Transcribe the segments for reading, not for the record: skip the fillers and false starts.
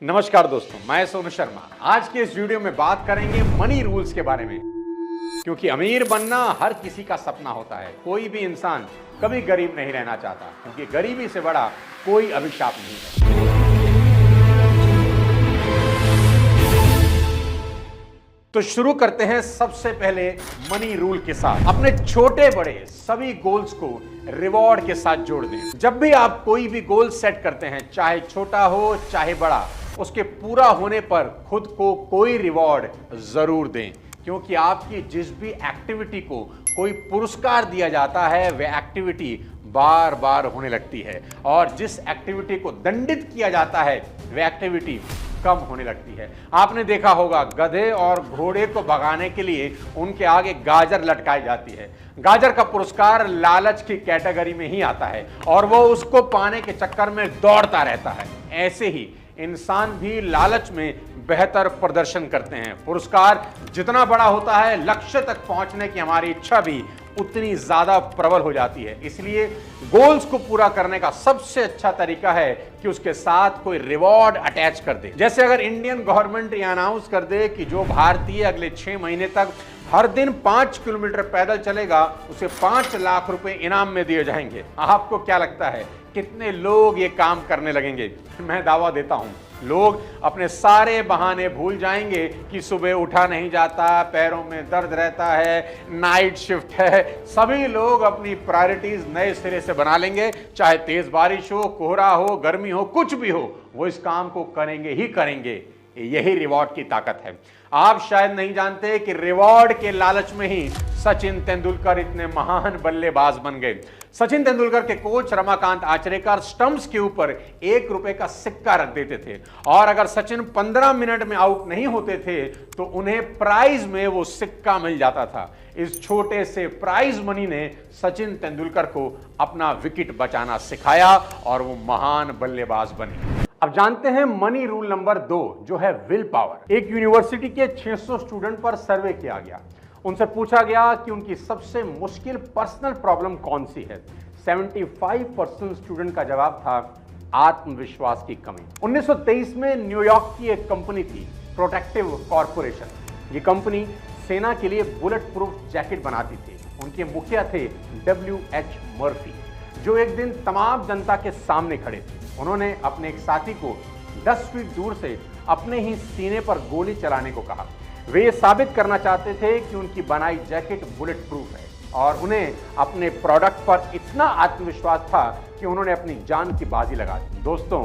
नमस्कार दोस्तों, मैं सोनू शर्मा। आज के इस वीडियो में बात करेंगे मनी रूल्स के बारे में, क्योंकि अमीर बनना हर किसी का सपना होता है। कोई भी इंसान कभी गरीब नहीं रहना चाहता, क्योंकि गरीबी से बड़ा कोई अभिशाप नहीं है। तो शुरू करते हैं सबसे पहले मनी रूल के साथ। अपने छोटे बड़े सभी गोल्स को रिवॉर्ड के साथ जोड़ दें। जब भी आप कोई भी गोल सेट करते हैं, चाहे छोटा हो चाहे बड़ा, उसके पूरा होने पर खुद को कोई रिवॉर्ड जरूर दें, क्योंकि आपकी जिस भी एक्टिविटी को कोई पुरस्कार दिया जाता है वह एक्टिविटी बार बार होने लगती है, और जिस एक्टिविटी को दंडित किया जाता है वह एक्टिविटी कम होने लगती है। आपने देखा होगा, गधे और घोड़े को भगाने के लिए उनके आगे गाजर लटकाई जाती है। गाजर का पुरस्कार लालच की कैटेगरी में ही आता है और वो उसको पाने के चक्कर में दौड़ता रहता है। ऐसे ही इंसान भी लालच में बेहतर प्रदर्शन करते हैं। पुरस्कार जितना बड़ा होता है, लक्ष्य तक पहुंचने की हमारी इच्छा भी उतनी ज्यादा प्रबल हो जाती है। इसलिए गोल्स को पूरा करने का सबसे अच्छा तरीका है कि उसके साथ कोई रिवॉर्ड अटैच कर दे। जैसे अगर इंडियन गवर्नमेंट ये अनाउंस कर दे कि जो भारतीय अगले 6 महीने तक हर दिन 5 किलोमीटर पैदल चलेगा, उसे 5 लाख रुपए इनाम में दिए जाएंगे। आपको क्या लगता है कितने लोग ये काम करने लगेंगे? मैं दावा देता हूं, लोग अपने सारे बहाने भूल जाएंगे कि सुबह उठा नहीं जाता, पैरों में दर्द रहता है, नाइट शिफ्ट है। सभी लोग अपनी प्रायोरिटीज नए सिरे से बना लेंगे। चाहे तेज बारिश हो, कोहरा हो, गर्मी हो, कुछ भी हो, वो इस काम को करेंगे ही करेंगे। यही रिवॉर्ड की ताकत है। आप शायद नहीं जानते कि रिवॉर्ड के लालच में ही सचिन तेंदुलकर इतने महान बल्लेबाज बन गए। सचिन तेंदुलकर के कोच रमाकांत आचरेकर स्टंप्स के ऊपर 1 रुपए का सिक्का रख देते थे, और अगर सचिन 15 मिनट में आउट नहीं होते थे तो उन्हें प्राइज में वो सिक्का मिल जाता था। इस छोटे से प्राइज मनी ने सचिन तेंदुलकर को अपना विकेट बचाना सिखाया और वो महान बल्लेबाज बने। अब जानते हैं मनी रूल नंबर 2, जो है विल पावर। एक यूनिवर्सिटी के 600 स्टूडेंट पर सर्वे किया गया। उनसे पूछा गया कि उनकी सबसे मुश्किल पर्सनल प्रॉब्लम कौन सी है। 75% स्टूडेंट का जवाब था आत्मविश्वास की कमी। 1923 में न्यूयॉर्क की एक कंपनी थी, प्रोटेक्टिव कॉर्पोरेशन। ये कंपनी सेना के लिए बुलेट प्रूफ जैकेट बनाती थी। उनके मुखिया थे W.H. मर्फी, जो एक दिन तमाम जनता के सामने खड़े थे। उन्होंने अपने एक साथी को 10 फीट दूर से अपने ही सीने पर गोली चलाने को कहा। वे ये साबित करना चाहते थे कि उनकी बनाई जैकेट बुलेट प्रूफ है, और उन्हें अपने प्रोडक्ट पर इतना आत्मविश्वास था कि उन्होंने अपनी जान की बाजी लगा दी। दोस्तों,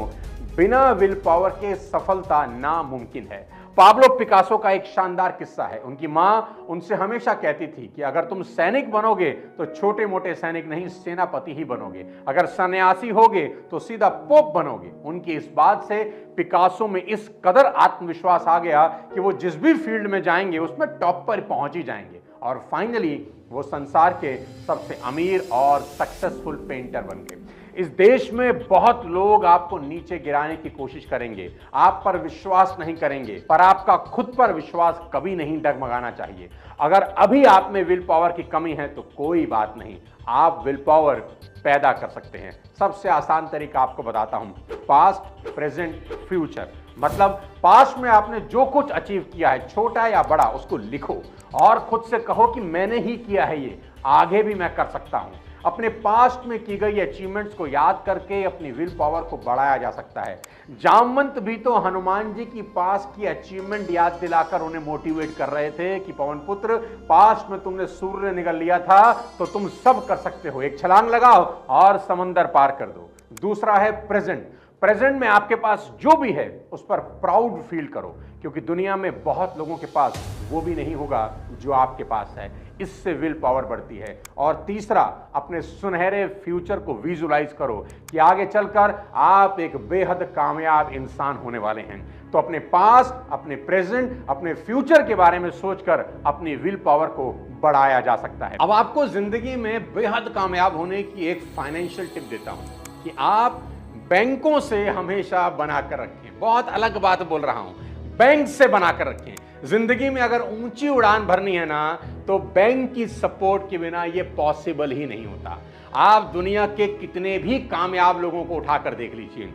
बिना विल पावर के सफलता नामुमकिन है। पाब्लो पिकासो का एक शानदार किस्सा है। उनकी मां उनसे हमेशा कहती थी कि अगर तुम सैनिक बनोगे तो छोटे मोटे सैनिक नहीं, सेनापति ही बनोगे। अगर सन्यासी होगे तो सीधा पोप बनोगे। उनकी इस बात से पिकासो में इस कदर आत्मविश्वास आ गया कि वो जिस भी फील्ड में जाएंगे उसमें टॉप पर पहुंच ही जाएंगे, और फाइनली वो संसार के सबसे अमीर और सक्सेसफुल पेंटर बन गए। इस देश में बहुत लोग आपको नीचे गिराने की कोशिश करेंगे, आप पर विश्वास नहीं करेंगे, पर आपका खुद पर विश्वास कभी नहीं डगमगाना चाहिए। अगर अभी आप में विल पावर की कमी है तो कोई बात नहीं, आप विल पावर पैदा कर सकते हैं। सबसे आसान तरीका आपको बताता हूं, पास्ट, प्रेजेंट, फ्यूचर। मतलब पास्ट में आपने जो कुछ अचीव किया है, छोटा या बड़ा, उसको लिखो और खुद से कहो कि मैंने ही किया है ये, आगे भी मैं कर सकता हूं। अपने पास्ट में की गई अचीवमेंट्स को याद करके अपनी विल पावर को बढ़ाया जा सकता है। जामवंत भी तो हनुमान जी की पास्ट की अचीवमेंट याद दिलाकर उन्हें मोटिवेट कर रहे थे कि पवन पुत्र, पास्ट में तुमने सूर्य निगल लिया था तो तुम सब कर सकते हो, एक छलांग लगाओ और समंदर पार कर दो। दूसरा है प्रेजेंट। प्रेजेंट में आपके पास जो भी है उस पर प्राउड फील करो, क्योंकि दुनिया में बहुत लोगों के पास वो भी नहीं होगा जो आपके पास है। इससे विल पावर बढ़ती है। और तीसरा, अपने सुनहरे फ्यूचर को विजुलाइज करो कि आगे चलकर आप एक बेहद कामयाब इंसान होने वाले हैं। तो अपने पास्ट, अपने प्रेजेंट, अपने फ्यूचर के बारे में सोचकर अपनी विल पावर को बढ़ाया जा सकता है। अब आपको जिंदगी में बेहद कामयाब होने की एक फाइनेंशियल टिप देता हूं कि आप बैंकों से हमेशा बनाकर रखें। बहुत अलग बात बोल रहा हूं। बैंक से बनाकर रखें। जिंदगी में अगर ऊंची उड़ान भरनी है ना, तो बैंक की सपोर्ट के बिना यह पॉसिबल ही नहीं होता। आप दुनिया के कितने भी कामयाब लोगों को उठाकर देख लीजिए,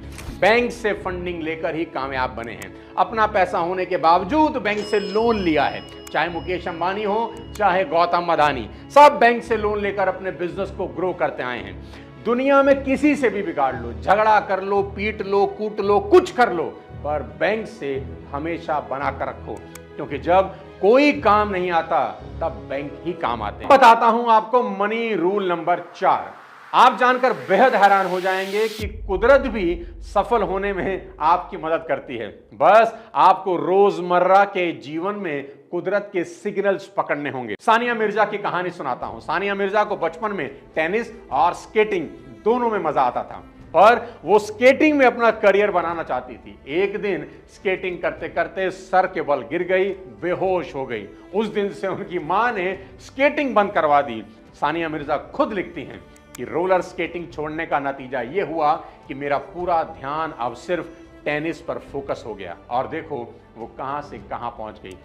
बैंक से फंडिंग लेकर ही कामयाब बने हैं। अपना पैसा होने के बावजूद बैंक से लोन लिया है, चाहे मुकेश अंबानी हो, चाहे गौतम अदानी, सब बैंक से लोन लेकर अपने बिजनेस को ग्रो करते आए हैं। दुनिया में किसी से भी बिगाड़ लो, झगड़ा कर लो, पीट लो, कूट लो, कुछ कर लो, पर बैंक से हमेशा बना कर रखो, क्योंकि जब कोई काम नहीं आता तब बैंक ही काम आते हैं। बताता हूं आपको मनी रूल नंबर 4। आप जानकर बेहद हैरान हो जाएंगे कि कुदरत भी सफल होने में आपकी मदद करती है। बस आपको रोजमर्रा के जीवन में कुदरत के सिग्नल्स पकड़ने होंगे। सानिया मिर्जा की कहानी सुनाता हूं। सानिया मिर्जा को बचपन में टेनिस और स्केटिंग दोनों में मजा आता था, पर वो स्केटिंग में अपना करियर बनाना चाहती थी। एक दिन स्केटिंग करते करते सर के बल गिर गई, बेहोश हो गई। उस दिन से उनकी मां ने स्केटिंग बंद करवा दी। सानिया मिर्जा खुद लिखती हैं कि रोलर स्केटिंग छोड़ने का नतीजा यह हुआ कि मेरा पूरा ध्यान अब सिर्फ टेनिस पर फोकस हो गया, और देखो वो कहां से कहां पहुंच गई।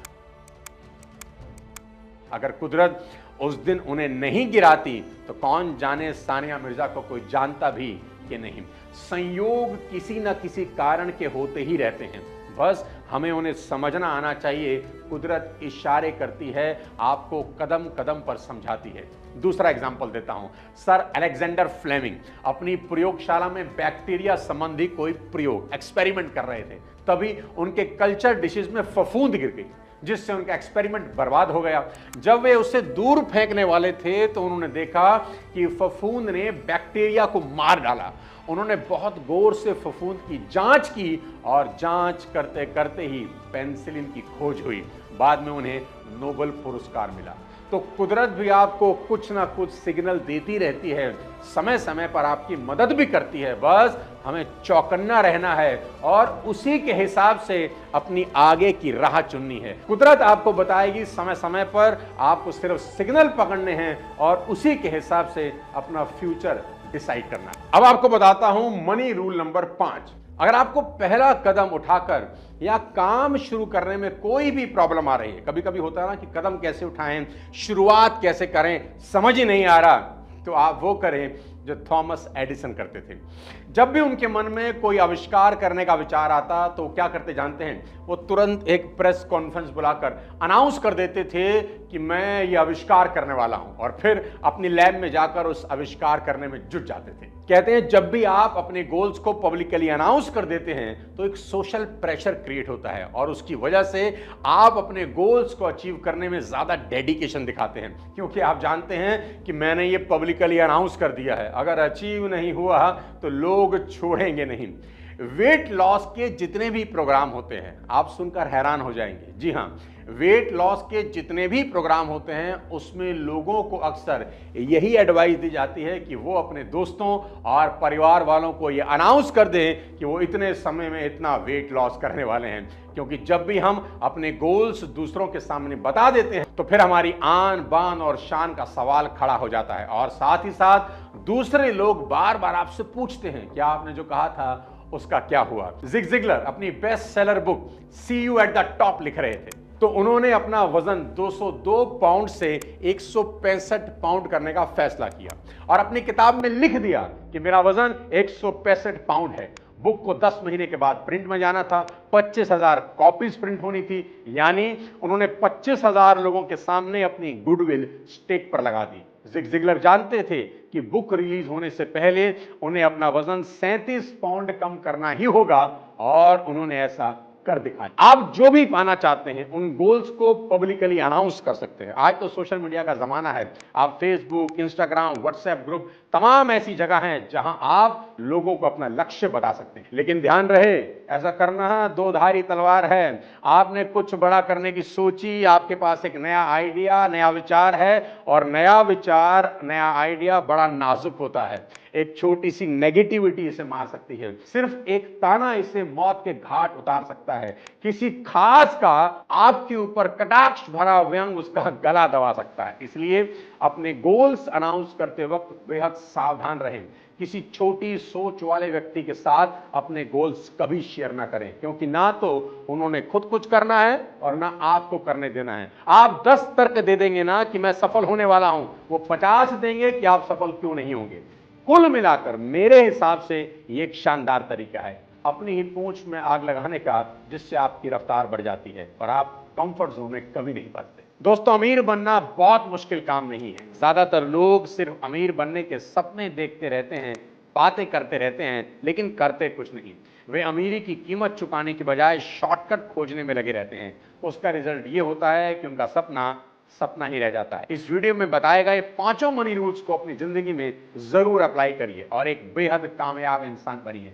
अगर कुदरत उस दिन उन्हें नहीं गिराती तो कौन जाने सानिया मिर्जा को कोई जानता भी कि नहीं। संयोग किसी न किसी कारण के होते ही रहते हैं, बस हमें उन्हें समझना आना चाहिए। कुदरत इशारे करती है, आपको कदम कदम पर समझाती है। दूसरा एग्जाम्पल देता हूं। सर अलेक्जेंडर फ्लेमिंग अपनी प्रयोगशाला में बैक्टीरिया संबंधी कोई प्रयोग एक्सपेरिमेंट कर रहे थे, तभी उनके कल्चर डिशेस में फफूंद गिर गई, जिससे उनका एक्सपेरिमेंट बर्बाद हो गया। जब वे उसे दूर फेंकने वाले थे तो उन्होंने देखा कि फफूंद ने बैक्टीरिया को मार डाला। उन्होंने बहुत गौर से फफूंद की जांच की, और जांच करते करते ही पेनिसिलिन की खोज हुई। बाद में उन्हें नोबेल पुरस्कार मिला। तो कुदरत भी आपको कुछ ना कुछ सिग्नल देती रहती है, समय समय पर आपकी मदद भी करती है। बस हमें चौकन्ना रहना है और उसी के हिसाब से अपनी आगे की राह चुननी है। कुदरत आपको बताएगी समय समय पर, आपको सिर्फ सिग्नल पकड़ने हैं और उसी के हिसाब से अपना फ्यूचर डिसाइड करना है। अब आपको बताता हूं मनी रूल नंबर 5। अगर आपको पहला कदम उठाकर या काम शुरू करने में कोई भी प्रॉब्लम आ रही है, कभी कभी होता है ना कि कदम कैसे उठाएं, शुरुआत कैसे करें, समझ ही नहीं आ रहा, तो आप वो करें जो थॉमस एडिसन करते थे। जब भी उनके मन में कोई आविष्कार करने का विचार आता तो क्या करते जानते हैं? वो तुरंत एक प्रेस कॉन्फ्रेंस बुलाकर अनाउंस कर देते थे कि मैं ये आविष्कार करने वाला हूं, और फिर अपनी लैब में जाकर उस आविष्कार करने में जुट जाते थे। कहते हैं जब भी आप अपने गोल्स को पब्लिकली अनाउंस कर देते हैं तो एक सोशल प्रेशर क्रिएट होता है, और उसकी वजह से आप अपने गोल्स को अचीव करने में ज्यादा डेडिकेशन दिखाते हैं, क्योंकि आप जानते हैं कि मैंने ये पब्लिकली अनाउंस कर दिया है, अगर अचीव नहीं हुआ तो लोग छोड़ेंगे नहीं। वेट लॉस के जितने भी प्रोग्राम होते हैं, आप सुनकर हैरान हो जाएंगे। जी हां, वेट लॉस के जितने भी प्रोग्राम होते हैं उसमें लोगों को अक्सर यही एडवाइस दी जाती है कि वो अपने दोस्तों और परिवार वालों को ये अनाउंस कर दें कि वो इतने समय में इतना वेट लॉस करने वाले हैं, क्योंकि जब भी हम अपने गोल्स दूसरों के सामने बता देते हैं तो फिर हमारी आन बान और शान का सवाल खड़ा हो जाता है, और साथ ही साथ दूसरे लोग बार बार आपसे पूछते हैं क्या आपने जो कहा था उसका क्या हुआ। जिग जिगलर अपनी best seller book see you at the top लिख रहे थे, तो उन्होंने अपना वजन 202 पाउंड से 165 पाउंड करने का फैसला किया, और अपनी किताब में लिख दिया कि मेरा वजन 165 पाउंड है। बुक को 10 महीने के बाद प्रिंट में जाना था, 25,000 कॉपीज प्रिंट होनी थी, यानी उन्होंने 25,000 लोगों के सामने अपनी गुडविल स्टेक पर लगा दी। जिग जिगलर जानते थे कि बुक रिलीज होने से पहले उन्हें अपना वजन 37 पाउंड कम करना ही होगा, और उन्होंने ऐसा कर दिखाया। आप जो भी पाना चाहते हैं उन गोल्स को पब्लिकली अनाउंस कर सकते हैं। आज तो सोशल मीडिया का जमाना है, आप फेसबुक, इंस्टाग्राम, व्हाट्सएप ग्रुप, तमाम ऐसी जगह हैं जहां आप लोगों को अपना लक्ष्य बता सकते हैं। लेकिन ध्यान रहे, ऐसा करना दो धारी तलवार है। आपने कुछ बड़ा करने की सोची, आपके पास एक नया आइडिया, नया विचार है, और नया विचार, नया आइडिया बड़ा नाजुक होता है। एक छोटी सी नेगेटिविटी इसे मार सकती है, सिर्फ एक ताना इसे मौत के घाट उतार सकता है, किसी खास का आपके ऊपर कटाक्ष भरा व्यंग उसका गला दबा सकता है। इसलिए अपने गोल्स अनाउंस करते वक्त बेहद सावधान रहें। किसी छोटी सोच वाले व्यक्ति के साथ अपने गोल्स कभी शेयर ना करें, क्योंकि ना तो उन्होंने खुद कुछ करना है और ना आपको करने देना है। आप 10 तर्क दे देंगे ना कि मैं सफल होने वाला हूं, वो 50 देंगे कि आप सफल क्यों नहीं होंगे। कुल मिलाकर मेरे हिसाब से ये एक शानदार तरीका है अपनी ही पूंछ में आग लगाने का, जिससे आपकी रफ्तार बढ़ जाती है और आप कंफर्ट जोन में कभी नहीं फंसते। दोस्तों, अमीर बनना बहुत मुश्किल काम नहीं है। ज्यादातर लोग सिर्फ अमीर बनने के सपने देखते रहते हैं, बातें करते रहते हैं, लेकिन करते कुछ नहीं। वे अमीरी की कीमत चुकाने के बजाय शॉर्टकट खोजने में लगे रहते हैं। उसका रिजल्ट ये होता है कि उनका सपना सपना ही रह जाता है। इस वीडियो में बताए गए 5 मनी रूल्स को अपनी जिंदगी में जरूर अप्लाई करिए और एक बेहद कामयाब इंसान बनिए।